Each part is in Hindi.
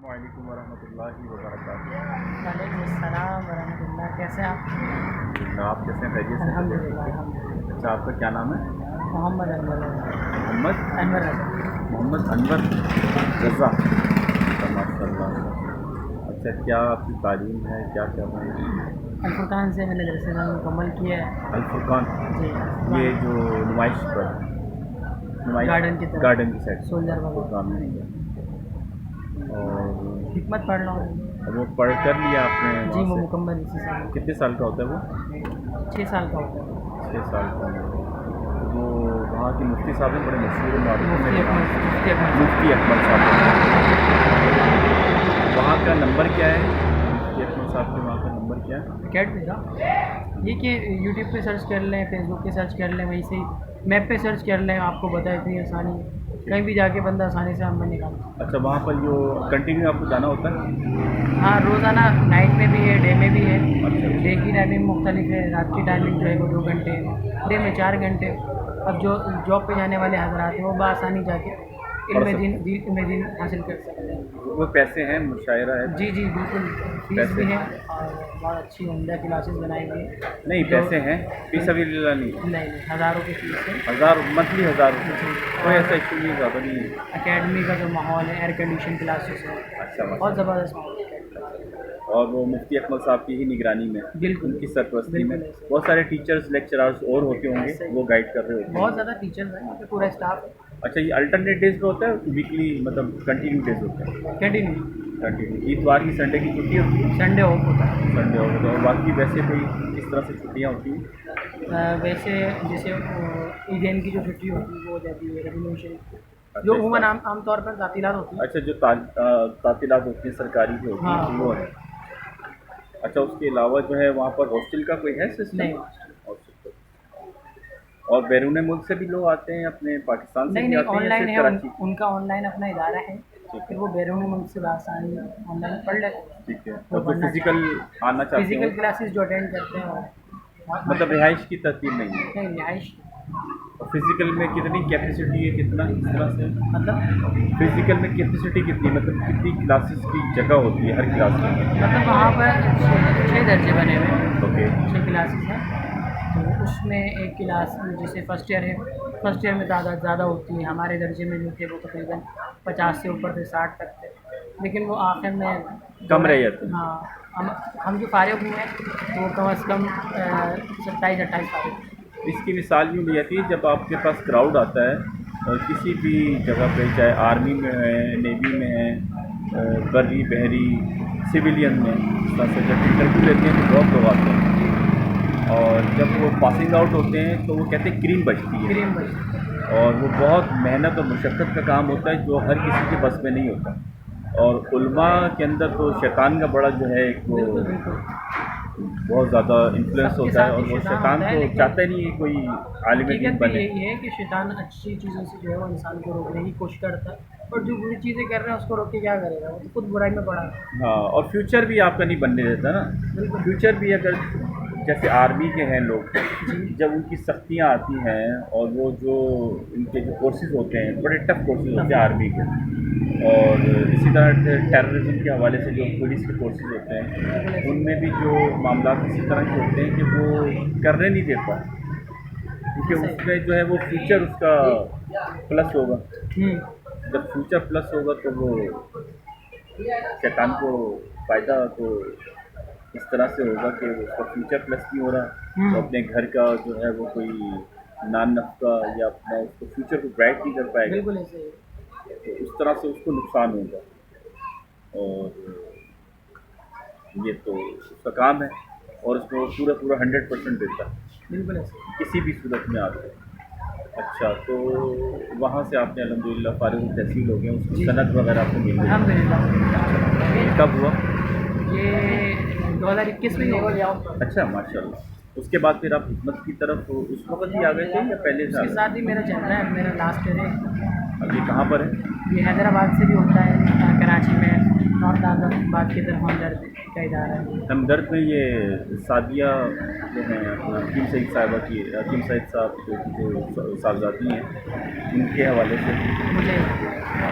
वालेकुम वरहमतुल्लाहि वबरकातुहू। वालेकुम अस्सलाम वरहमतुल्लाह। कैसे हैं आप? आप कैसे हैं? खैरियत से? अल्हम्दुलिल्लाह अल्हम्दुलिल्लाह। अच्छा, आपका क्या नाम है? मोहम्मद अनवर मोहम्मद अनवर रज़ा। मोहम्मद अनवर रज़ा। अच्छा, माशाल्लाह। अच्छा, क्या आपकी तालीम है, क्या कर रहे हैं? अल फुरकान से मैंने दरस मुकम्मल किया है। अल फुरकान, जी, ये जो नुमाइश पर गार्डन की तरफ, गार्डन की साइड सोल्जर वाला फुरकान में है। और हिकमत पढ़ रहा हूँ। वो पढ़ कर लिया आपने जी, वहाँ वो से? मुकम्मल इसी साल। कितने साल का होता है वो? 6 साल का होता है। 6 साल का। वो वहाँ के मुफ्ती साहब हैं, बड़े मशहूर मारूफ मुफ्ती हैं। अकमल मुफ्ती अकमल साहब। वहाँ का नंबर क्या है? मुफ्ती अकमल साहब के वहाँ का नंबर क्या है? अकेडमी का ये कि यूट्यूब पे सर्च कर लें, फेसबुक पे सर्च कर लें, वहीं से मैप पे सर्च कर लें, आपको बताए इतनी आसानी, कहीं भी जाके बंदा आसानी से नंबर निकाल। अच्छा, वहाँ पर जो कंटिन्यू आपको जाना होता है? हाँ, रोज़ाना नाइट में भी है, डे में भी है। अच्छा। डे की टाइमिंग मुख्तलिफ है, रात की टाइमिंग जो है वो 2 घंटे है, डे में 4 घंटे। अब जो जॉब पे जाने वाले हजरात हैं वो बआसानी जाके इल्म दीन हासिल कर सकते हैं। वो पैसे हैं, मुशायरा है? जी जी बिल्कुल, फीस पैसे भी है और बहुत अच्छी उम्दा क्लासेस बनाई हुई हैं। नहीं, जो पैसे हैं, फी सबिलिल्लाह नहीं? नहीं, हज़ारों की फीस है। 1000 मंथली? 1000 रुपये? जी, कोई ऐसा इशू नहीं, ज़्यादा नहीं है। अकेडमी का जो माहौल है, एयर कंडीशन क्लासेस है, अच्छा, बहुत ज़बरदस्त माहौल है। और वो मुफ्ती अकमल साहब की ही निगरानी में, बिल्कुल, उनकी सरपरस्ती में बिल्कुल ऐसे। बहुत सारे टीचर्स, लेक्चरर्स और होते होंगे, ऐसे ही। वो गाइड कर रहे होते बहुत हैं। ज़्यादा टीचर्स हैं, यहाँ पे पूरा स्टाफ है। अच्छा, ये अल्टरनेट डेज पे होता है, वीकली मतलब कंटिन्यू डेज होता है? Continue continue. इतवार की, संडे की छुट्टी होती है? संडे ऑफ होता है। संडे होता है। और बाकी वैसे कोई किस तरह से छुट्टियाँ होती हैं? वैसे जैसे ईदेन की जो छुट्टी होती है वो हो जाती है, रबीउल शरीफ अच्छा, जो इस उमूमन तरह। आमतौर पर तातीलात होती है। अच्छा, जो तातीलात होती हैं सरकारी जो होती हैं, हाँ, वो है। अच्छा, उसके अलावा जो है वहाँ पर हॉस्टल का कोई है सिस्टम? नहीं हॉस्टल तो। और बैरून मुल्क से भी लोग आते हैं, अपने पाकिस्तान से नहीं भी नहीं, आते हैं या ऑनलाइन सिर्फ है, कराची? उनका ऑनलाइन अपना इदारा है, ठीक फिर है, वो बैरून मुल्क से आसानी ऑनलाइन पढ़ लेते हैं। ठीक है। वो और जो पढ़ना फिजिकल आना चाहते फिजिकल हैं, क्लासेस जो अटेंड करते हैं वो मतलब रिहाइश की तरतीब नहीं है? नहीं, रिहाइश और फिजिकल में कितनी कैपेसिटी है, कितना इस तरह से? मतलब फिजिकल में कैपेसिटी कितनी, मतलब कितनी क्लासेस की जगह होती है हर क्लास में? मतलब वहाँ पर 6 दर्जे बने हुए हैं। ओके। 6 क्लासेस हैं, तो उसमें एक क्लास जैसे फर्स्ट ईयर है, फर्स्ट ईयर में तादाद ज़्यादा होती है। हमारे दर्जे में जो थे वो तकरीबन 50 से ऊपर थे, 60 तक थे, लेकिन वो आखिर में कम रह जाते हैं। हाँ, हम जो फारिग हुए हैं वो कम अज़ कम 27-28 फारिग हैं। इसकी मिसाल यूँ ली जाती है, जब आपके पास क्राउड आता है किसी भी जगह पे, चाहे आर्मी में है, नेवी में है, बर्री बहरी सिविलियन में, इस तरह से जब इंटरव्यू लेते हैं तो बहुत लोग आते हैं, और जब वो पासिंग आउट होते हैं तो वो कहते हैं क्रीम बजती है। क्रीम बच और वो बहुत मेहनत और मुशक्क़त का काम होता है जो हर किसी के बस में नहीं होता। और उल्मा के अंदर तो शैतान का बड़ा जो है एक वो बिल्कुल बिल्कुल बहुत ज़्यादा इन्फ्लुएंस सबके होता है, साथ और ही वो शैतान शैतान होता है, तो लेकिन चाहता ही नहीं है कोई आलिम दीन हकीकत भी बने। यही है कि शैतान अच्छी चीज़ों से जो है वो इंसान को रोकने की कोशिश करता है, और जो बुरी चीज़ें कर रहे हैं उसको रोक के क्या करेगा, वो तो खुद बुराई में पड़ा है। हाँ, और फ्यूचर भी आपका नहीं बनने देता ना। बिल्कुल फ्यूचर भी अगर जैसे आर्मी के हैं लोग, जब उनकी सख्तियाँ आती हैं और वो जो इनके जो कोर्सेज होते हैं बड़े टफ कोर्सेज होते हैं आर्मी के, और इसी तरह से टेररिज्म के हवाले से जो पुलिस के कोर्सेज होते हैं, उनमें भी जो मामला इसी तरह के होते हैं कि वो करने नहीं देता, क्योंकि उसमें जो है वो फ्यूचर उसका प्लस होगा। जब फ्यूचर प्लस होगा तो वो शैतान को फ़ायदा तो इस तरह से होगा कि उसका फ्यूचर प्लस नहीं हो रहा, तो अपने घर का जो है वो कोई नान नफ़्का या अपना उसको फ्यूचर को ब्राइट नहीं कर पाएगा, बिल्कुल ऐसे ही। तो उस तरह से उसको नुकसान होगा। और ये तो उसका काम है, और उसमें वो पूरा 100% देता है बिल्कुल ऐसे किसी भी सूरत में आता है। अच्छा, तो वहाँ से आपने अल्हम्दुलिल्लाह फारिग तहसील हो गए, उसकी जी। सनद वगैरह आपको मिल गई? अल्हम्दुलिल्लाह। ये कब हुआ? ये 2021 में हुआ। अच्छा, माशाल्लाह। उसके बाद फिर आप हिकमत की तरफ उस वक्त ही आ गए थे या पहले से आ उसके गए? साथ ही मेरा चल रहा है, मेरा लास्ट ईयर है। अब ये कहाँ पर है? ये हैदराबाद से भी होता है, कराची में नॉर्थ आबाद की तरफ हम दर्ज है। का इदारा है। हमदर्द में ये सादिया जो हैं हकीम सईद साहिबा की, हकीम सईद साहब जो साहबजादी हैं, उनके हवाले से मुझे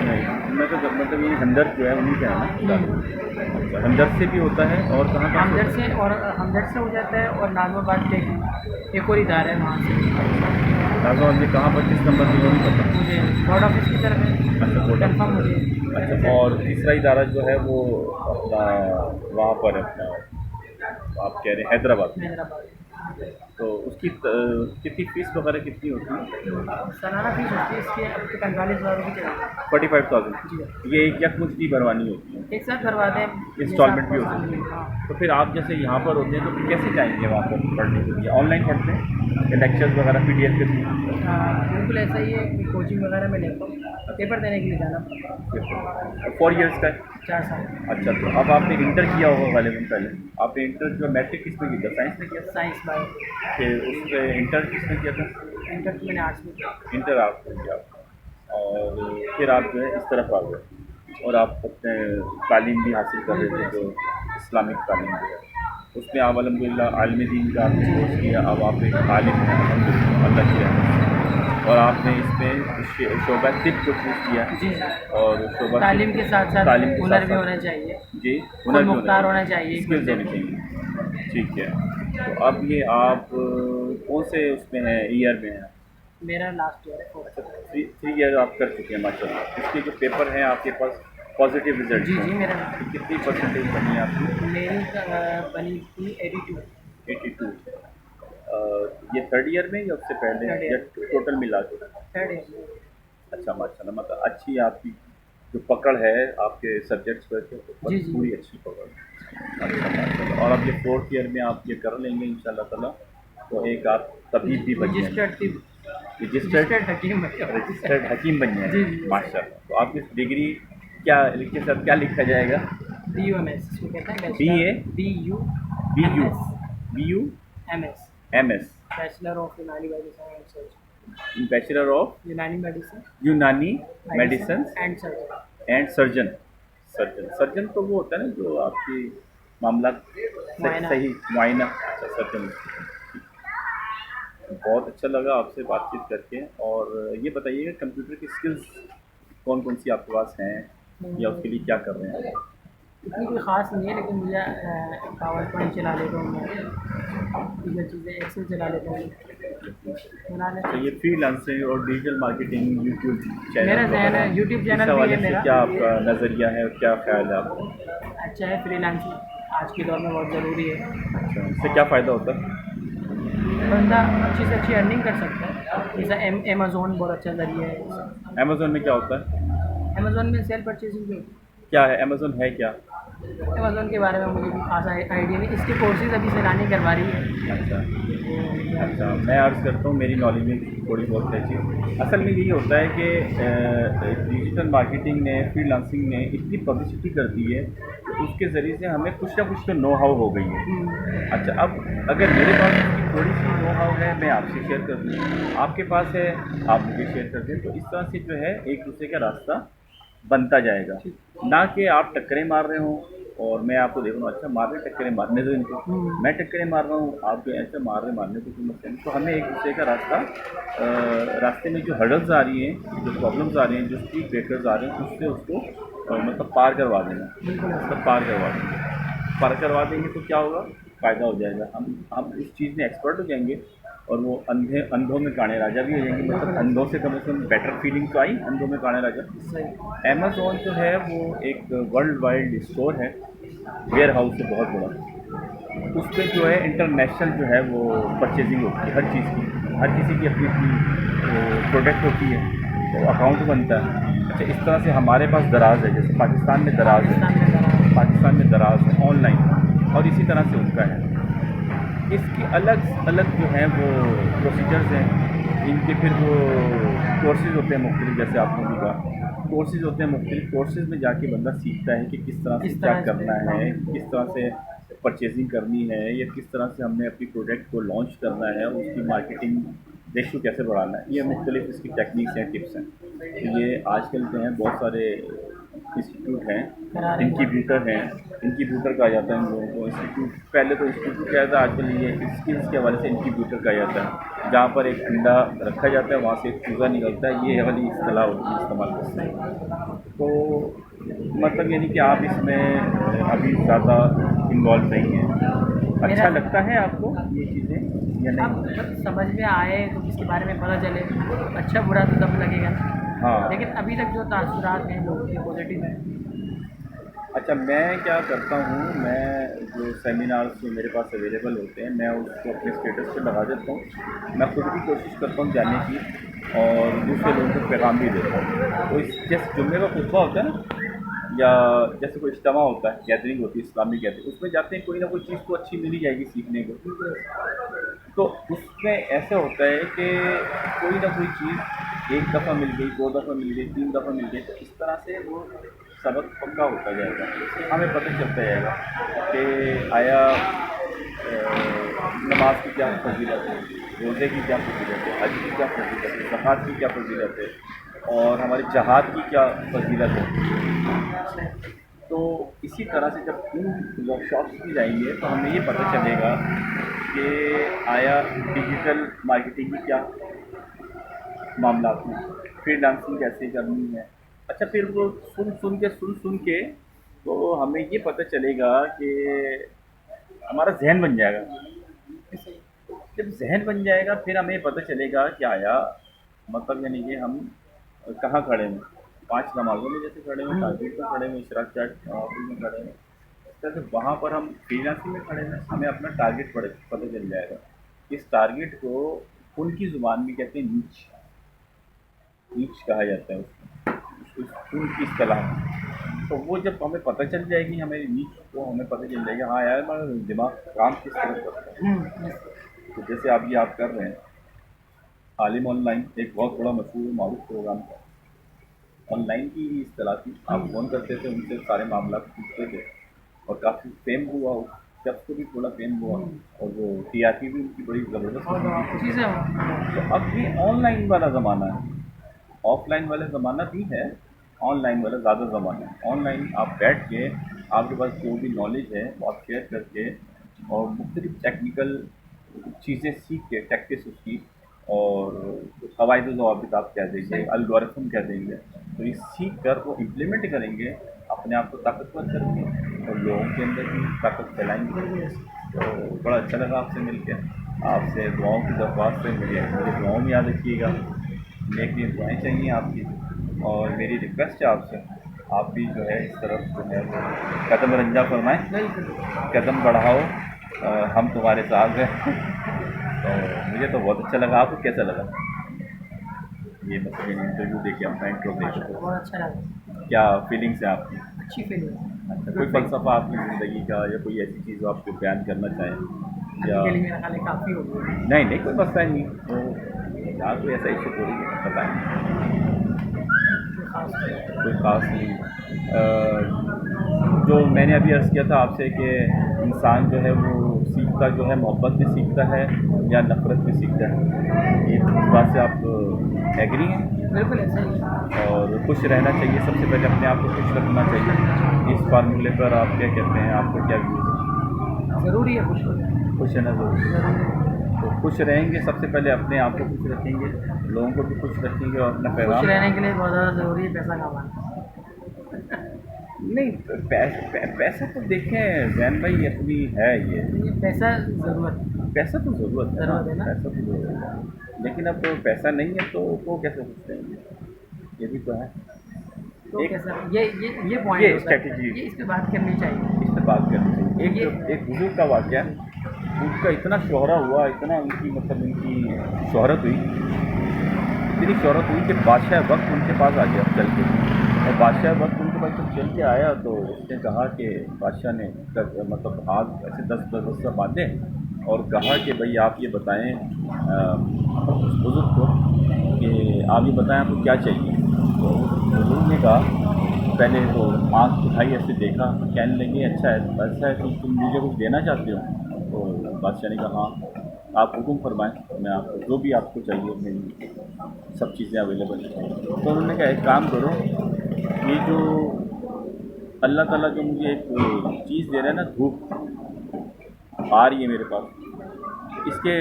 नहीं, मैं तो मतलब ये हमदर्द जो है उन्हीं के यहाँ ना। अच्छा, हमदर्द से भी होता है और कहाँ कहाँ हमदर्द से, और हमदर्द से हो जाता है, और नाज़िमाबाद के एक और इदारा है वहाँ से। नाज़िमाबाद में कहाँ पर, किस नंबर पर, वो नहीं पता। मुझे बोर्ड ऑफिस की तरफ है। अच्छा, बोर्ड ऑफिस। कन्फर्म मुझे। अच्छा, और तीसरा इदारा जो है वो अपना वहाँ पर है, अपना आप कह रहे हैं हैदराबाद में, हैदराबाद। तो उसकी कितनी फ़ीस वगैरह कितनी होती है? सालाना फीस होती है इसकी अब 45,000 रुपये चलेगी। 45,000। जी, ये एक यकमुश्त भरवानी होती है, एक साथ भरवा दें। इंस्टॉलमेंट भी होती है। हाँ, तो फिर आप जैसे यहाँ पर होते हैं तो फिर कैसे जाएंगे वहाँ पर पढ़ने के लिए? ऑनलाइन पढ़ते हैं या लेक्चर्स वगैरह PDF के थ्रू? बिल्कुल ऐसा ही है कि कोचिंग वगैरह में लेता हूँ, पेपर देने के लिए जाना पड़ता है। 4 इयर्स का है? 4 साल। अच्छा, तो अब आपने इंटर किया होगा गालिबन पहले। आपने इंटर जो मैट्रिक किस में किया था? साइंस में किया था? Science bio. फिर उस पर इंटर किस में किया था? इंटर तो मैंने आर्ट्स में किया। इंटर आर्ट्स में किया, और फिर आप जो है इस तरफ आ गए और आप अपने तालीम भी हासिल कर रहे थे, जो इस्लामिक तालीम जो है उसमें आप अल्हम्दुलिल्लाह आलिम दीन का आपने कोर्स किया। अब आप एक आलिम हैं अल्हम्दुलिल्लाह, अल्लाह की रहमत से। और आपने इसमें शोबा तिब को चूज़ किया जी, और शोबा तालीम के साथ साथ तालीम के हुनर भी साथ होना चाहिए। जी, हुनर भी मुख्तार होना चाहिए, स्किल्स होनी चाहिए। ठीक है, तो अब ये आप कौन से उसमें हैं, ईयर में हैं? मेरा लास्ट ईयर है, 4th। 3 ईयर आप कर चुके हैं माशाल्लाह। इसके जो पेपर हैं आपके पास पॉजिटिव रिजल्ट जी जी, मेरा कितनी परसेंटेज बनी है आपकी? मेरी बनी थी 82। 82। ये 3rd ईयर में या उससे पहले Third या year। टोटल मिला के? 3rd year. अच्छा माशाल्लाह, मतलब अच्छी आपकी जो पकड़ है आपके सब्जेक्ट्स पर के ऊपर, जी, जी। पूरी अच्छी पकड़। अच्छा माशाल्लाह, और अब ये 4th ईयर में आप ये कर लेंगे इंशाल्लाह ताला, तो एक आप तबीब भी बन जाएंगे। रजिस्टर्ड हकीम है। रजिस्टर्ड हकीम बन जी, जाएंगे जी। माशाल्लाह। तो आपकी डिग्री क्या के साथ क्या लिखा जाएगा? BUMS इसको कहते हैं। BA? BU? MS MS? Bachelor of Unani medicine and surgery. Bachelor of Unani medicine Unani medicine and surgery. And surgeon तो वो होता है ना जो आपकी मामला मुआयना। सही मुआयना। अच्छा, सर्जन। बहुत अच्छा लगा आपसे बातचीत करके। और ये बताइएगा कंप्यूटर की स्किल्स कौन कौन सी आपके पास हैं या उसके लिए क्या कर रहे हैं? इतनी कोई ख़ास नहीं है, लेकिन मुझे पावर पॉइंट चला लेता हूँ मैं, ये चीज़ें एक्सेल चला लेता हूँ, बना लेता तो हूँ। ये फ्रीलांसिंग और डिजिटल मार्केटिंग, यूट्यूब चैनल मेरा जहन है, वगैरह, यूट्यूब इस चैनल भी हवाले है से मेरा। क्या आपका नज़रिया है और क्या ख्याल है आपका? अच्छा है, फ्रीलांसिंग आज के दौर में बहुत ज़रूरी है। अच्छा, इससे क्या फ़ायदा होता है? बंदा अच्छी से अच्छी अर्निंग कर सकता है। जैसा अमेज़ोन बहुत अच्छा ज़रिया है। अमेज़ोन में क्या होता है? अमेज़ोन में सेल परचेजिंग जो होती क्या है अमेज़ोन, है क्या? है, अमेज़ोन के बारे में मुझे भी खास आइडिया नहीं। इसके कोर्सेज अभी सैलानी करवा रही है। अच्छा, मैं अर्ज़ करता हूँ मेरी नॉलेज में थोड़ी बहुत है चीज़। असल में यही होता है कि डिजिटल मार्केटिंग ने, फ्रीलांसिंग ने इतनी पब्लिसिटी कर दी है कि उसके ज़रिए से हमें कुछ ना कुछ तो नो हाउ हो गई है। अच्छा, अब अगर मेरे पास इसकी थोड़ी सी नो हाउ है, मैं आपसे शेयर कर दूँ, आपके पास है आप मुझे शेयर कर दें, तो इस तरह से जो है एक दूसरे का रास्ता बनता जाएगा। ना कि आप टक्करें मार रहे हों और मैं आपको देख रहा हूँ अच्छा मार रहे, टक्करें मारने दो इनको, मैं टक्करें मार रहा हूँ, आप जो ऐसे मार रहे मारने को कोई मतलब नहीं। तो हमें एक दूसरे का रास्ते में जो हर्डल्स आ रही हैं, जो प्रॉब्लम्स आ रही हैं, जो स्पीड ब्रेकर्स आ रहे हैं, उससे उसको मतलब पार करवा देना, मतलब पार करवा देंगे तो क्या होगा, फ़ायदा हो जाएगा। हम इस चीज़ में एक्सपर्ट हो जाएंगे और वो अंधों में काणे राजा भी हो जाएंगे। मतलब अंधों से कम बेटर फीलिंग तो आई, अंधों में काणे राजा। अमेज़ॉन जो है वो एक वर्ल्ड वाइड स्टोर है, वेयर हाउस है बहुत बड़ा। उस पर जो है इंटरनेशनल जो है वो परचेजिंग होती है, हर चीज़ की, हर किसी की अपनी अपनी प्रोडक्ट होती है, तो अकाउंट बनता है। अच्छा, इस तरह से हमारे पास दराज है, जैसे पाकिस्तान में दराज है ऑनलाइन, और इसी तरह से उनका है। इसकी अलग अलग जो हैं वो प्रोसीजर्स हैं, इनके फिर वो कोर्सेज़ होते हैं मुख्तलिफ, जैसे आपने भी कहा कोर्सेज़ होते हैं मुख्तलिफ। कोर्सेज़ में जाके बंदा सीखता है कि किस तरह से क्या करना है, किस तरह से परचेजिंग करनी है, या किस तरह से हमने अपनी प्रोडक्ट को लॉन्च करना है, उसकी मार्केटिंग रेशो कैसे बढ़ाना है। ये मुख्तलिफ इसकी टेक्निक्स हैं, टिप्स हैं। तो ये आजकल जो हैं बहुत सारे इंस्टीट्यूट हैं, इंक्यूबेटर हैं, इंक्यूबेटर कहा जाता है इन लोगों को। इंस्टीट्यूट पहले तो इंस्टीट्यूट कहा जाता है, आजकल ये स्किल्स के हवाले से इंक्यूबेटर कहा जाता है, जहाँ पर एक अंडा रखा जाता है, वहाँ से एक चूज़ा निकलता है। ये वाली इस्तेलाह होती है, इस्तेमाल करते हैं। तो मतलब यानी कि आप इसमें अभी ज़्यादा इन्वॉल्व नहीं हैं। अच्छा लगता है आपको ये चीज़ें या अब नहीं? जब समझ में आए तो इसके बारे में पता चले, अच्छा बुरा तो तब लगेगा ना। हाँ। लेकिन अभी तक जो तासुरात हैं लोगों के पॉजिटिव हैं। अच्छा, मैं क्या करता हूँ, मैं जो सेमिनार्स जो मेरे पास अवेलेबल होते हैं, मैं उसको अपने स्टेटस पे लगा देता हूँ। मैं खुद भी कोशिश करता हूँ जाने की, और दूसरे लोगों को पैगाम भी देता हूँ। तो इस जैसे जुम्मे का खुतबा होता है ना, या जैसे कोई इज्तिमा होता है, गैदरिंग होती है इस्लामी गैदरिंग, उसमें जाते हैं, कोई ना कोई चीज़ तो अच्छी मिल ही जाएगी सीखने को। तो उसमें ऐसा होता है कि कोई ना कोई चीज़ एक दफ़ा मिल गई, 2 दफ़ा मिल गई, 3 दफ़ा मिल गई, तो इस तरह से वो सबक पक्का होता जाएगा। हमें पता चलता जाएगा कि आया नमाज की क्या फजीलत है, रोज़े की क्या फजीलत है, हज की क्या फजीलत है, ज़कात की क्या फजीलत है, और हमारे जहाद की क्या फजीलत है। तो इसी तरह से जब इन वर्कशॉप्स में जाएंगे तो हमें ये पता चलेगा कि आया डिजिटल मार्केटिंग की क्या मामला हैं, फ्रीलांसिंग कैसे करनी है। अच्छा, फिर वो सुन के तो हमें ये पता चलेगा कि हमारा जहन बन जाएगा। जब जहन बन जाएगा फिर हमें पता चलेगा कि आया मतलब यानी कि हम कहाँ खड़े हैं, 5 नमाज़ों में जैसे खड़े हैं, ताजूद में खड़े हैं, इशराक चाट में खड़े हैं, इस तरह से वहाँ पर हम फ्रीलांसिंग में खड़े हैं। हमें अपना टारगेट पता चल जाएगा। इस टारगेट को उनकी ज़ुबान में कहते हैं नीच, नीच कहा जाता है उसको, उनकी इस्तेलाह में। तो वो जब हमें पता चल जाएगी हमें नीच, तो हमें पता चल जाएगा हाँ यार हमारा दिमाग काम किस तरह करता है। तो जैसे आप कर रहे हैं आलिम ऑनलाइन, एक बहुत बड़ा मशहूर मारूफ प्रोग्राम था, ऑनलाइन की ही इस्तेलाह थी। आप फ़ोन करते थे, उनसे सारे मामला पूछते थे, और काफ़ी फेम हुआ, उस शख्स को भी थोड़ा फेम हुआ, और वो टीआरपी भी उनकी बड़ी ज़बरदस्त उसी से तो अब ये ऑनलाइन वाला ज़माना है, ऑफलाइन वाला ज़माना भी है, ऑनलाइन वाला ज़्यादा ज़माना है। ऑनलाइन आप बैठ के आपके पास जो भी नॉलेज है वो आप शेयर करके, और मुख्तलिफ टेक्निकल चीज़ें सीख के, टैक्टिक्स उसकी, और कवायद ज़वाबित आप कह देंगे, एल्गोरिथम कह देंगे, तो ये सीख कर वो इम्प्लीमेंट करेंगे, अपने आप को ताकतवर करेंगे और लोगों के अंदर भी ताकत फैलाएंगे। तो बड़ा अच्छा लगा आपसे मिलकर, आपसे दुआओं की दरख्वास्त है, मुझे दुआओं में याद रखिएगा, नेक नेक दुआएँ चाहिए आपकी, और मेरी रिक्वेस्ट है आपसे, आप भी जो है इस तरफ जो है वो कदम रंजा फरमाएँ, कदम बढ़ाओ, हम तुम्हारे साथ हैं। तो मुझे तो बहुत अच्छा लगा। आपको कैसा लगा ये मतलब इंटरव्यू देके, अपना इंटरव्यू देके? बहुत अच्छा लगा। क्या फीलिंग्स हैं आपकी? अच्छी फीलिंग। अच्छा, कोई फ़लसफ़ा आपकी ज़िंदगी का, या कोई ऐसी चीज़ जो आपको बयान करना चाहें, अभी या के लिए मेरा ख्याल है काफ़ी हो गया। नहीं नहीं कोई मसला नहीं, तो यहाँ कोई ऐसा इशू थोड़ी है, बताएँ। कोई ख़ास नहीं। जो मैंने अभी अर्ज़ किया था आपसे कि इंसान जो है वो सीखता जो है मोहब्बत में सीखता है या नफ़रत में सीखता है, ये इस बात से आप एग्री हैं? बिल्कुल ऐसा ही। और खुश रहना चाहिए, सबसे पहले अपने आप को खुश रखना चाहिए। इस फार्मूले पर आप क्या कहते हैं, आपको क्या व्यूज़ हैं? ज़रूरी है खुश होना। खुश रहना ज़रूरी है। तो खुश रहेंगे, सबसे पहले अपने आप को खुश रखेंगे, लोगों को भी खुश रखेंगे, और अपना खुश पैगाम रहने के लिए बहुत ज़्यादा ज़रूरी है पैसा कमाना। नहीं, पैसा तो देखें जैन भाई अपनी है ये, ये पैसा ज़रूरत है। पैसा तो ज़रूरत है ज़रूरत है ना। पैसा तो ज़रूरत है, लेकिन अब तो पैसा नहीं है तो वो कैसे खुश रहेंगे, ये भी तो है। तो एक कैसा ये पॉइंट ये होता है, स्ट्रेटजी, ये इस पे बात करनी चाहिए। इस पर बात करनी चाहिए। एक बुजुर्ग का वाक़या, उनका इतना शोहरा हुआ, इतना उनकी मतलब उनकी शोहरत हुई, इतनी शोहरत हुई कि बादशाह वक्त उनके पास आ गया चल के, और बादशाह वक्त उनके पास जब चल के आया तो उसने कहा कि बादशाह ने मतलब हाथ ऐसे 10 से बांधे और कहा कि भाई आप ये बताएं उस बुज़ुर्ग को कि आप ये बताएं आपको क्या चाहिए। तो बुज़ुर्ग ने कहा, पहले तो आँख उठाई, ऐसे देखा, कहने लगे अच्छा है कि तुम मुझे कुछ देना चाहते हो? तो बादशाह ने कहा हाँ, आप हुक्म फरमाएं, मैं आपको जो भी आपको चाहिए मेरी सब चीज़ें अवेलेबल हैं। तो उन्होंने कहा एक काम करो, ये जो अल्लाह ताला जो मुझे एक चीज़ दे रहा है ना, धूप आ रही है मेरे पास, इसके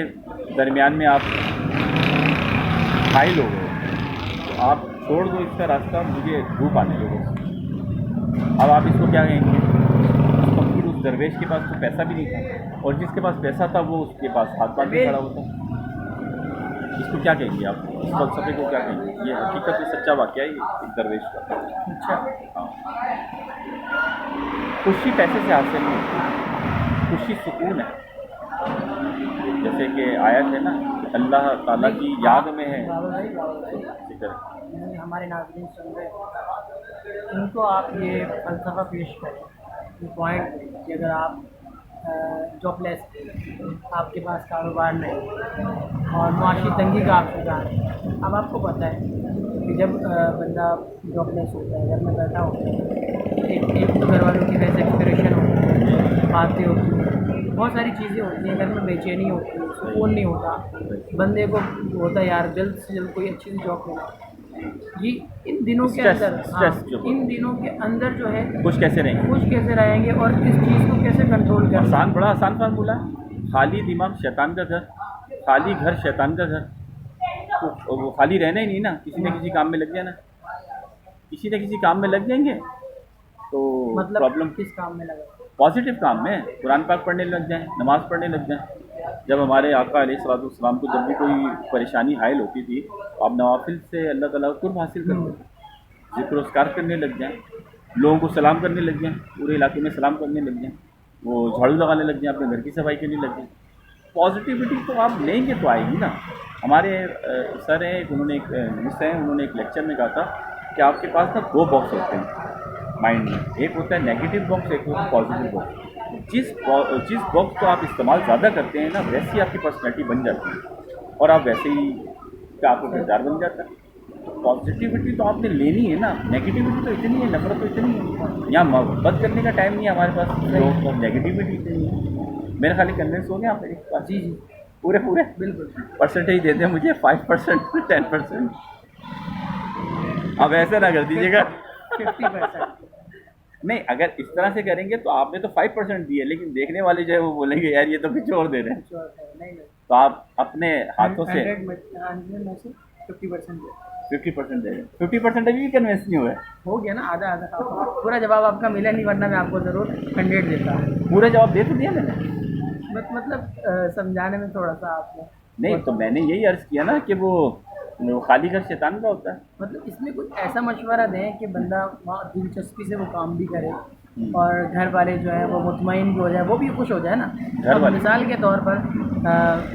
दरमियान में आप घायल हो गए, तो आप छोड़ दो इसका रास्ता, मुझे धूप आने दो बस। अब आप इसको क्या कहेंगे? उस दरवेश के पास तो पैसा भी नहीं था, और जिसके पास पैसा था वो उसके पास हाथ बांध के खड़ा होता। इसको क्या कहेंगे आप? इस फलसफे को क्या कहेंगे? ये हकीकत में सच्चा वाक़या है ये एक दरवेश का। अच्छा, हाँ, खुशी पैसे से हासिल नहीं होती, खुशी सुकून है। जैसे कि आयत है ना, अल्लाह ताला की याद में है जिक्र। नहीं, हमारे नाज़रीन सुन रहे हैं, उनको आप ये फ़लसफ़ा पेश करें, ये पॉइंट कि अगर आप जॉबलेस, आपके पास कारोबार नहीं और माशी तंगी का आप शिकार हैं। अब आपको पता है कि जब बंदा जॉबलेस होता है, घर में बैठा होता है, एक तो घर वालों की वैसे एक्सप्रेशन होती है, बातें होती हैं, बहुत सारी चीज़ें होती हैं, घर में बेचैनी होती है, सुकून नहीं होता, बंदे को होता है यार जल्द से जल्द कोई अच्छी सी जॉब मिले। ये इन दिनों के अंदर, इन दिनों के अंदर जो है खुश कैसे रहेंगे और इस चीज़ को कैसे कंट्रोल करें? बड़ा आसान फार्मूला, खाली दिमाग शैतान का घर, खाली घर शैतान का घर। तो वो खाली रहना ही नहीं ना, किसी न किसी काम में लग जाना, किसी न किसी काम में लग जाएंगे तो मतलब प्रॉब्लम किस काम में लगा? पॉजिटिव काम में, कुरान पाक पढ़ने लग जाएं, नमाज़ पढ़ने लग जाएं। जब हमारे आका अलैहिस्सलाम को जब भी कोई परेशानी हायल होती थी, आप नवाफिल से अल्लाह ताला को कुर्ब हासिल करते थे, ज़िक्र-ओ-अस्कार करने लग जाएं, लोगों को सलाम करने लग जाएं, पूरे इलाके में सलाम करने लग जाएं, वो झाड़ू लगाने लग जाएं, अपने घर की सफाई करने लग जाएं। पॉजिटिविटी तो आप लेंगे तो आएगी ना। हमारे सर हैं, उन्होंने एक मिस हैं, उन्होंने एक लेक्चर में कहा था कि आपके पास ना 2 बॉक्स होते हैं माइंड में, एक होता है नेगेटिव बॉक्स, एक होता है पॉजिटिव बॉक्स। जिस बॉक्स को आप इस्तेमाल ज़्यादा करते हैं ना, वैसी आपकी पर्सनैलिटी बन जाती है और आप वैसे ही का आपका किरदार बन जाता है। पॉजिटिविटी तो आपने लेनी है ना, नेगेटिविटी तो इतनी है, नफरत तो इतनी है, यहाँ मोहब्बत करने का टाइम नहीं है हमारे पास, तो नेगेटिविटी इतनी है। मेरे खाली कन्विंस हो गए आप मेरी बात? जी जी, पूरे बिल्कुल। परसेंटेज देते हैं मुझे 5% 10%। अब ऐसे ना कर दीजिएगा 50%। नहीं, अगर इस तरह से करेंगे तो आपने तो 5% दिए, लेकिन देखने वाले जो है वो बोलेंगे यार ये तो कुछ और दे रहे हैं। नहीं, तो आप अपने हाथों से 100 में से 50% 50% दे रहे हैं। 50% अभी भी कन्विंस नहीं हुआ है। हो गया ना, आधा आधा। पूरा जवाब आपका मिला नहीं, वरना मैं आपको ज़रूर 100 देता। पूरा जवाब दे तो दिया मैंने, मतलब समझाने में थोड़ा सा आपने नहीं तो मैंने यही अर्ज़ किया ना कि वो खाली घर शैतान का होता है। मतलब इसमें कुछ ऐसा मशवरा दें कि बंदा वहाँ दिलचस्पी से वो काम भी करे और घर वाले जो है वो मुतमईन भी हो जाए, वो भी खुश हो जाए ना। अब मिसाल के तौर पर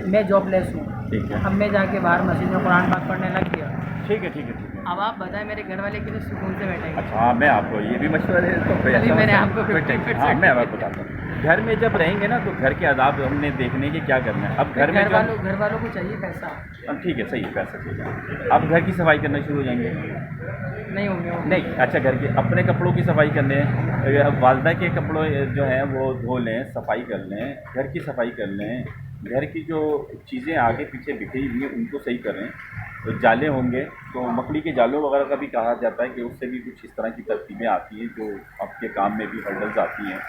मैं जॉबलेस हूँ, ठीक है, अब मैं जाके बाहर मस्जिद में कुरान पाक पढ़ने लग गया, ठीक है, ठीक है, ठीक है। अब आप बताएं मेरे घर वाले कितने सुकून से बैठेंगे? अच्छा, हाँ, मैं आपको ये भी मशवरा दे देता हूँ। अभी मैंने आपको 50% हाँ, मैं आपको बताता हूँ। घर में जब रहेंगे ना तो घर के आदाब हमने देखने के क्या करना है। अब घर वालों को चाहिए पैसा। ठीक है, सही है, पैसा चाहिए। अब घर की सफाई करना शुरू हो जाएंगे, नहीं होंगे नहीं, अच्छा, घर के अपने कपड़ों की सफाई कर लें, अब वालदा के कपड़ों जो हैं वो धो लें, सफाई कर लें, घर की सफाई कर लें, घर की जो चीज़ें आगे पीछे बिखरी हुई हैं उनको सही करें। तो जाले होंगे तो मकड़ी के जालों वगैरह का भी कहा जाता है कि उससे भी कुछ इस तरह की तरकीबें आती हैं जो आपके काम में भी हर्डल्स आती हैं।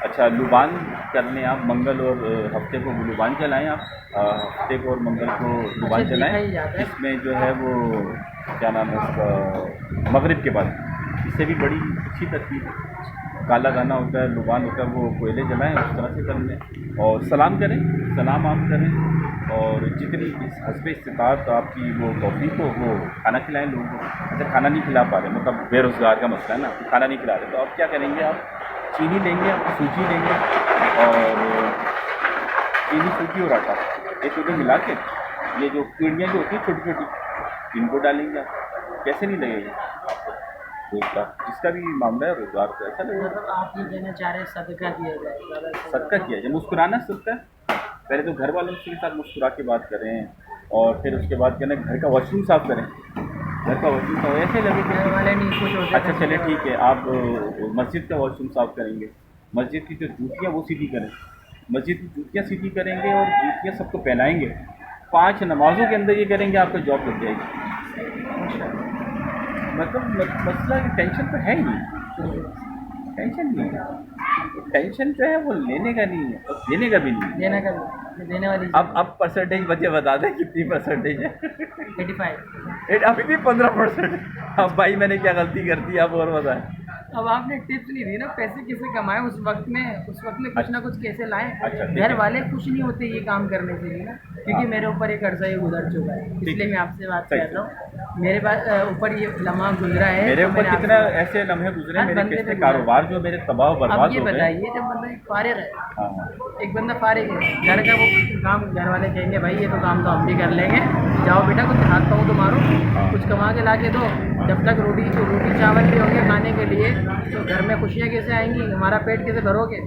अच्छा, लुबान कर लें आप, मंगल और हफ्ते को लुबान चलाएं आप, हफ्ते को और मंगल को लुबान चलाएं। इसमें जो है वो क्या नाम है उसका, मगरिब के बाद, इससे भी बड़ी अच्छी तरकीब है। काला गाना होता है, लुबान होता है, वो कोयले जलाएं, उस तरह से कर लें और सलाम करें, सलाम आप करें और जितनी इस हस्बे इस्तिताअत आपकी वो तौफीक हो वो खाना खिलाएं लोगों को। अच्छा, खाना नहीं खिला पा रहे, मतलब बेरोज़गार का मसला है ना, खाना नहीं खिला रहे, तो आप क्या करेंगे? आप चीनी लेंगे, आप सूजी लेंगे और चीनी, सूजी और आटा एक दूसरे मिला के, ये जो कीड़ियाँ जो होती हैं छोटी छोटी, इनको डालेंगे आप। कैसे नहीं लगेगी आपको? रोज़गार जिसका भी मामला है, रोज़गार को ऐसा लगेगा। मतलब आप ये कहना चाह रहे हैं सदका किया जाए? सदका किया जाए, मुस्कुराना सदका। पहले तो घर वालों के साथ मुस्कुरा के बात करें और फिर उसके बाद कहना घर का वॉशरूम साफ़ करें, घर का वॉशरूम साफ ऐसे लगे घर वाले नहीं खुश होते। अच्छा, चलिए ठीक है, आप मस्जिद का वॉशरूम साफ़ करेंगे, मस्जिद की जो जूतियाँ वो सीधी करें, मस्जिद की जूतियाँ सीधी करेंगे और जूतियाँ सबको पहनाएंगे, 5 नमाज़ों के अंदर ये करेंगे, आपका जॉब लग जाएगी। मतलब मसला की टेंशन तो है ही नहीं। टेंशन नहीं है, टेंशन जो है वो लेने का नहीं है और देने का भी नहीं है। देने का देने वाली अब परसेंटेज बच्चे बता दें कितनी परसेंटेज है? 85। अभी भी 15%। अब भाई मैंने क्या गलती कर दी, आप और बताएं। अब आपने टिप्स नहीं दी ना, पैसे कैसे कमाए उस वक्त में कुछ ना कुछ कैसे लाएं। अच्छा, ठीक घर है। वाले खुश नहीं होते ये काम करने के लिए ना, क्योंकि हाँ। मेरे ऊपर एक अर्जा ये गुजर चुका है, ठीक इसलिए है। मैं आपसे बात सही कर रहा हूँ। मेरे पास ऊपर ये लम्हा गुजरा है। मेरे तो ऊपर मैंने कितना आपसे- ऐसे लम्हे गुजरे, हर मेरे बंदे कितने पे गुजरा। कारोबार जो मेरे तबाह अब बर्बाद ये हो गए। बताइए, जब बंदा एक फारिग है, हाँ हाँ। एक बंदा फारिग है घर का, वो काम घर वाले कहेंगे भाई ये तो काम तो हम भी कर लेंगे, जाओ बेटा कुछ हाथ पाँव तो मारो, कुछ कमा के ला के दो। जब तक रोटी चावल नहीं होंगे खाने के लिए तो घर में खुशियाँ कैसे आएंगी, हमारा पेट कैसे भरोगे।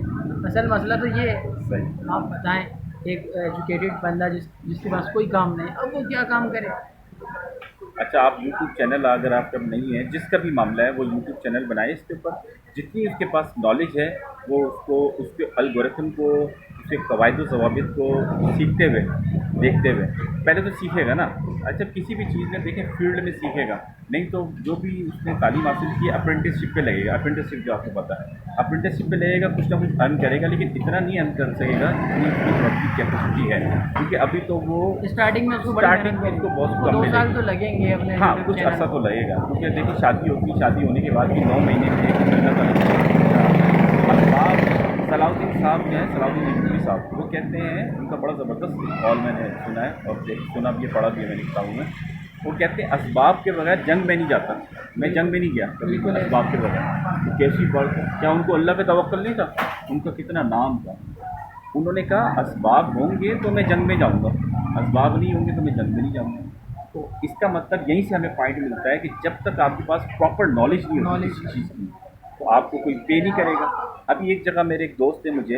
असल मसला तो ये है। सही। आप बताएं, एक एजुकेटेड बंदा जिसके पास कोई काम नहीं, अब वो क्या काम करे। अच्छा, आप यूट्यूब चैनल अगर आपका नहीं है, जिसका भी मामला है वो यूट्यूब चैनल बनाए, इसके ऊपर जितनी उसके पास नॉलेज है वो उसको उसके अलगोरिथम को, उसके कवायद ज़वाबित को सीखते हुए, देखते हुए पहले तो सीखेगा ना। अच्छा, किसी भी चीज़ में देखें फील्ड में सीखेगा, नहीं तो जो भी उसने तालीम हासिल की है अप्रेंटिसशिप पे लगेगा। अप्रेंटिसशिप जो आपको पता है, अप्रेंटिसशिप पे लगेगा, कुछ ना कुछ अर्न करेगा, लेकिन इतना नहीं अर्न कर सकेगा जितनी उसकी वर्क की कैपेसिटी है, क्योंकि अभी तो वो स्टार्टिंग में उसको स्टार्टिंग में उसको बहुत कम 2 साल मिलेगी। तो लगेंगे अपने हाँ, YouTube कुछ चैनल अर्सा को। तो लगेगा, क्योंकि देखिए शादी होती है, शादी होने के बाद भी 9 महीने में एक महीना तो लगेगा। सलाउद्दीन साहब जो हैं, सलाउद्दीन नकवी साहब, वो कहते हैं, उनका बड़ा ज़बरदस्त कॉल मैंने सुना है और सुना भी है, पढ़ा भी है मैंने किताबों में। वो कहते हैं असबाब के बगैर जंग में नहीं जाता। मैं जंग में नहीं गया कभी बिल्कुल है। असबाब के बगैर। तो कैसी बात है, क्या उनको अल्लाह पे तवक्कुल नहीं था? उनका कितना नाम था। उन्होंने कहा असबाब होंगे तो मैं जंग में जाऊँगा, असबाब नहीं होंगे तो मैं जंग में नहीं जाऊँगा। तो इसका मतलब यहीं से हमें पॉइंट मिलता है कि जब तक आपके पास प्रॉपर नॉलेज नहीं होती Knowledge किसी चीज़ की, तो आपको कोई पे नहीं करेगा। अभी एक जगह मेरे एक दोस्त ने मुझे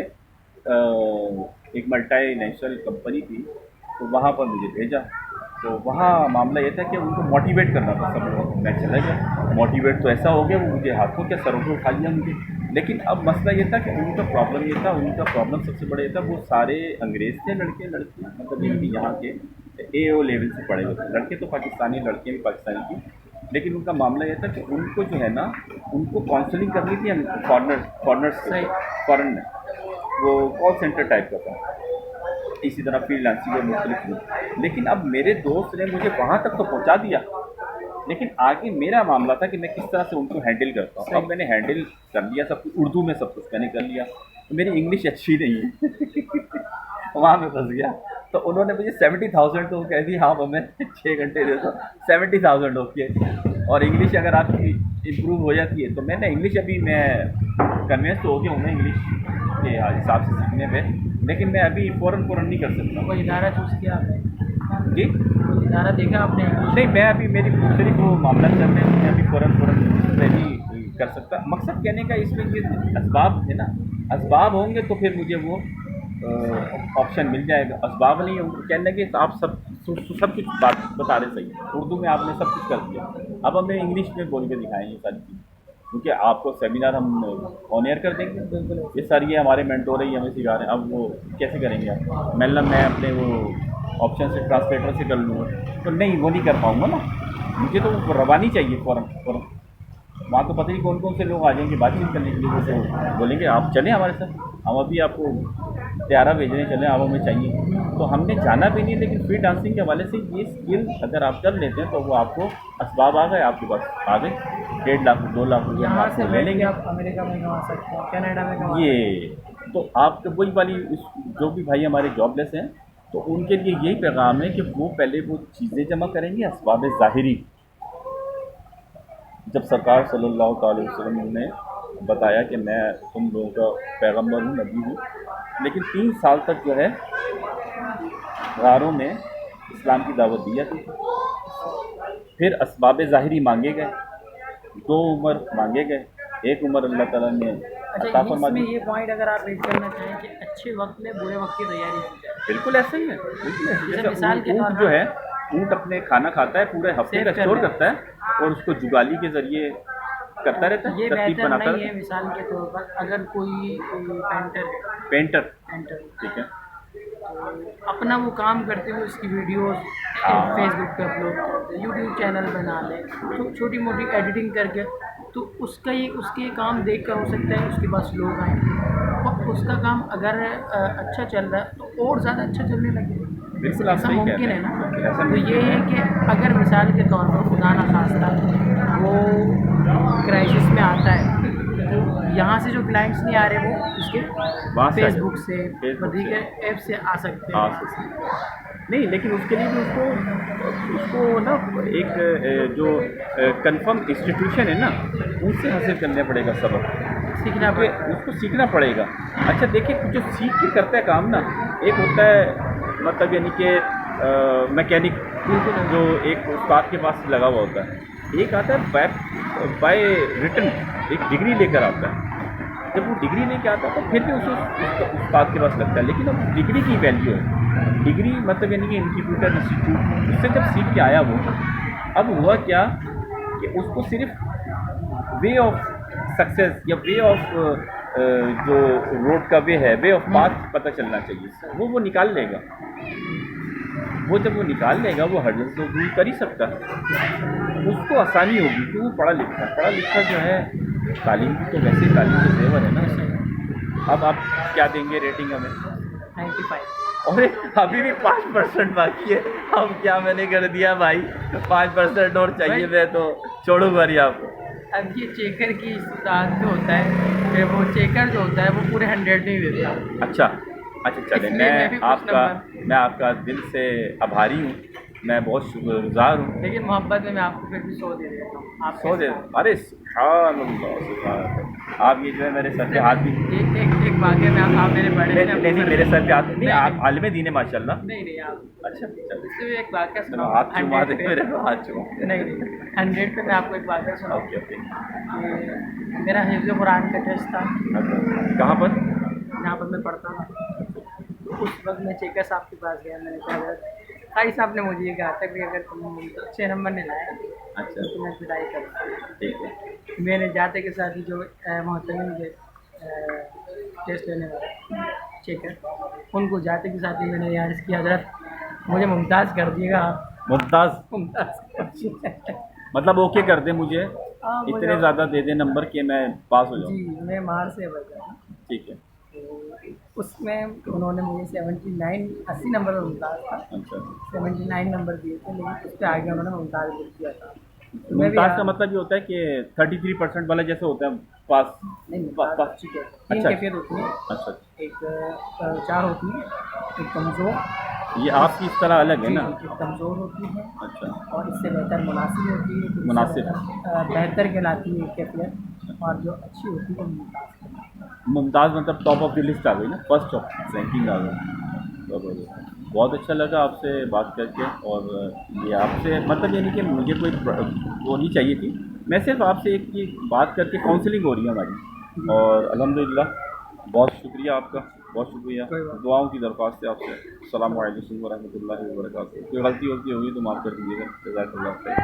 एक मल्टीनेशनल कंपनी थी, तो वहाँ पर मुझे भेजा। तो वहाँ मामला ये था कि उनको मोटिवेट करना था सब लोगों को। मैं चला गया, मोटिवेट तो ऐसा हो गया, वो मुझे हाथों के सरों पे उठा लिया मुझे। लेकिन अब मसला ये था कि उनका प्रॉब्लम ये था, उनका प्रॉब्लम सबसे बड़ा ये था, वो सारे अंग्रेज़ थे, लड़के लड़के, मतलब ये कि यहाँ के AO लेवल से पढ़े हुए थे। लड़के तो पाकिस्तानी, लड़कियाँ भी पाकिस्तानी थी, लेकिन उनका मामला ये था कि उनको जो है ना, उनको काउंसलिंग करनी थी फॉरनर्स सही। फॉरेन में। वो कॉल सेंटर टाइप का था, इसी तरह फ्रीलांसिंग और मुख्तलिफ थी। लेकिन अब मेरे दोस्त ने मुझे वहाँ तक तो पहुँचा दिया, लेकिन आगे मेरा मामला था कि मैं किस तरह से उनको हैंडल करता हूँ। अब मैंने हैंडल कर लिया सब कुछ, उर्दू में सब कुछ मैंने कर लिया, तो मेरी इंग्लिश अच्छी नहीं है वहाँ मैं फंस गया। तो उन्होंने मुझे 70,000 तो कह दी, हाँ मैं 6 घंटे देता हूँ, 70,000 ओके। और इंग्लिश अगर आपकी इम्प्रूव हो जाती है, तो मैंने इंग्लिश अभी मैं कन्वेंस तो हो गया हूँ मैं इंग्लिश के हिसाब से सीखने पे, लेकिन मैं अभी फ़ौरन नहीं कर सकता। कोई इदारा चूज़ किया आपने? जी कोई इदारा देखा आपने? नहीं, मैं अभी मेरी मुख्तलिफ वो मामला चल रहे हैं, मैं अभी फ़ौरन नहीं कर सकता। मकसद कहने का इसमें ये असबाब है ना, असबाब होंगे तो फिर मुझे वो ऑप्शन मिल जाएगा। असबाब नहीं होंगे, कहने लगे तो आप सब कुछ बात बता रहे सही, उर्दू में आपने सब कुछ कर दिया, अब हमें इंग्लिश में बोल के दिखाएँ ये सारी चीज़, क्योंकि आपको सेमिनार हम ऑन एयर कर देंगे। बिल्कुल। ये सारी ये हमारे मेंटोर ही हमें सिखा रहे हैं, अब वो कैसे करेंगे आप? मतलब मैं अपने वो ऑप्शन से ट्रांसलेटर से कर लूँगा, तो नहीं, वो नहीं कर पाऊँगा ना। मुझे तो वो रवानी चाहिए फ़ौरन। वहाँ तो पता नहीं कौन कौन से लोग आ जाएंगे बातचीत करने के लिए, वो तो बोलेंगे आप चलें हमारे साथ, हम अभी आपको तैयारा भेजने चलें, आप हमें चाहिए। तो हमने जाना भी नहीं, लेकिन फ्री डांसिंग के हवाले से ये स्किल अगर आप कर लेते हैं तो वो आपको असबाब आ गए, आपके पास आ गए, 1.5 लाख 2 लाख रुपये यहाँ से ले लेंगे। आप अमेरिका में कमा सकते हैं, कनाडा में कमा ये तो आपके वही वाली जो भी भाई हमारे जॉबलेस हैं, तो उनके लिए यही पैगाम है कि वो पहले वो चीज़ें जमा करेंगे, असबाब ज़ाहिरी। जब सरकार सल्लल्लाहु अलैहि वसल्लम ने बताया कि मैं तुम लोगों का पैगम्बर हूँ, नबी हूँ, लेकिन 3 साल तक जो है गारों में इस्लाम की दावत दी जाती थी। फिर असबाब ज़ाहिरी मांगे गए, 2 उम्र मांगे गए, 1 उम्र अल्लाह ताला ने अता फरमा इसमें दी। ये पॉइंट अगर आप रेट करना चाहें कि अच्छे वक्त में बुरे वक्त की तैयारी की जाए। बिल्कुल ऐसा ही है, बिल्कुल ऐसा ही है। जैसे मिसाल के ऊँट तौर जो पर है, ऊँट अपने खाना खाता है, पूरे हफ्ते सेव का कर स्टोर लेता करता है और उसको जुगाली के ज़रिए करता रहता है, ये तरतीब बेहतर बनाता नहीं रहता है। मिसाल के तौर पर अगर कोई पेंटर है। पेंटर, पेंटर ठीक है, अपना वो काम करते हुए उसकी वीडियोस हाँ। फेसबुक पे अपलोड करते, यूट्यूब चैनल बना ले, छोटी मोटी एडिटिंग करके तो उसके काम देख कर हो सकता है उसके पास लोग आएँ, और उसका काम अगर अच्छा चल रहा है तो और ज़्यादा अच्छा चलने लगे। बिल्कुल, आप ऐसा सही कह मुमकिन रहे है हैं। ना। ऐसा तो ये है कि अगर मिसाल के तौर पर खुदा ना खास्ता वो क्राइसिस में आता है, तो यहाँ से जो क्लाइंट्स नहीं आ रहे वो उसके वहाँ से आ जाए। फेसबुक से फेसबुक से। दीगर ऐप से आ सकते हाँ, हैं। नहीं, लेकिन उसके लिए भी उसको ना एक जो कंफर्म इंस्टीट्यूशन है ना, उनसे हासिल करना पड़ेगा सबक, सीखना क्योंकि पड़ेगा। उसको सीखना पड़ेगा। अच्छा देखिए, जो सीख के करता है काम ना, एक होता है मतलब यानी कि मैकेनिक, जो एक उस्ताद के पास लगा हुआ होता है, एक आता है बाय रिटन, एक डिग्री लेकर आता है। जब वो डिग्री लेके आता है तो फिर भी उसे उस्ताद के पास लगता है, लेकिन अब डिग्री की वैल्यू है। डिग्री मतलब यानी कि इंस्टीट्यूट इंस्टीट्यूट, उससे जब सीख के आया वो, अब हुआ क्या कि उसको सिर्फ वे ऑफ सक्सेस या वे ऑफ जो रोड का वे है, वे ऑफ पाथ पता चलना चाहिए। वो निकाल लेगा। वो जब वो निकाल लेगा, वो हर्डल्स तो दूर कर ही सकता है, उसको आसानी होगी कि वो पढ़ा लिखा जो है, तालीम की तो वैसे ही तालीम के जेवर है ना। अब आप क्या देंगे रेटिंग हमें? 95। और अभी भी 5% बाकी है। अब क्या मैंने कर दिया भाई, 5% और चाहिए, मैं तो छोड़ूंगा नहीं आपको। अब ये चेकर की इस्तेमाल जो होता है, फिर वो चेकर जो होता है वो पूरे 100 नहीं देता। अच्छा चले, इसलिए मैं भी कुछ मैं आपका दिल से आभारी हूँ, मैं बहुत शुक्रगुजार हूँ। लेकिन मोहब्बत में मैं आपको फिर भी 100 दे देता हूँ। आप 100 दे? अरे सुभान अल्लाह, सुभान अल्लाह। आप ये जो है मेरे सर पे हाथ भी एक वाक़या में आप मेरे बड़े नहीं, मेरे सर पे हाथ नहीं, आप आलिम दीन है माशाल्लाह। नहीं आप अच्छा चलो, इससे भी एक वाक़या चलो सुनाऊँ। हाथ चुमा दे, मेरे को हाथ चुमा। नहीं 100 पे मैं आपको एक वाक़या सुनाऊँ। ओके। मेरा हिफ्ज़ कुरान का टेस्ट था, कहाँ पर? जहाँ पर मैं पढ़ता था। उस वक्त मैं चेकर साहब के पास गया, मैंने कहा भाई साहब ने मुझे ये कहा था कि अगर तुम 6 नंबर नहीं लाए अच्छा, तो तुम्हें पिटाई कर। ठीक है। मैंने जाते के साथ ही जो मोहतरम के टेस्ट लेने वाले चेकर, उनको जाते के साथ ही मैंने याद किया, हज़रत मुझे मुमताज़ कर दिएगा आप। मुमताज़ मतलब ओके कर दे मुझे, इतने ज़्यादा दे दे नंबर कि मैं पास हो जाऊँ। जी, मैं मार से बचा। ठीक है। तो उसमें उन्होंने मुझे 80 नंबर में मुमताज़ था। अच्छा, 79 नंबर दिए थे, लेकिन उसके आगे उन्होंने मुमताज़ लिख दिया था। मुमताज़ का मतलब ये होता है कि 33% वाला जैसे होता है पास। नहीं, पास। ठीक है। अच्छा। 3 कैफियत होती है, अच्छा, एक 4 होती है, एक कमज़ोर। ये आपकी इस तरह अलग है ना? एक कमज़ोर होती है अच्छा, और इससे बेहतर मुनासिब होती है, तो मुनासिब। बेहतर कहलाती है कैफियत, और जो अच्छी होती है वो मुमताज़। मुमताज़ मतलब टॉप ऑफ द लिस्ट आ गई ना, फर्स्ट ऑफ रैंकिंग आ गई। बहुत अच्छा लगा आपसे बात करके, और ये आपसे मतलब यानी कि मुझे कोई वो नहीं चाहिए थी, मैं सिर्फ आपसे एक ही बात करके काउंसलिंग हो रही है हमारी, और अल्हम्दुलिल्लाह बहुत शुक्रिया आपका, बहुत शुक्रिया। दुआओं की दरख्वास्त है आपसे। अस्सलामु अलैकुम व रहमतुल्लाहि व बरकातहू। कोई गलती होगी तो माफ़ कर दीजिएगा। जज़ाकल्लाह खैर।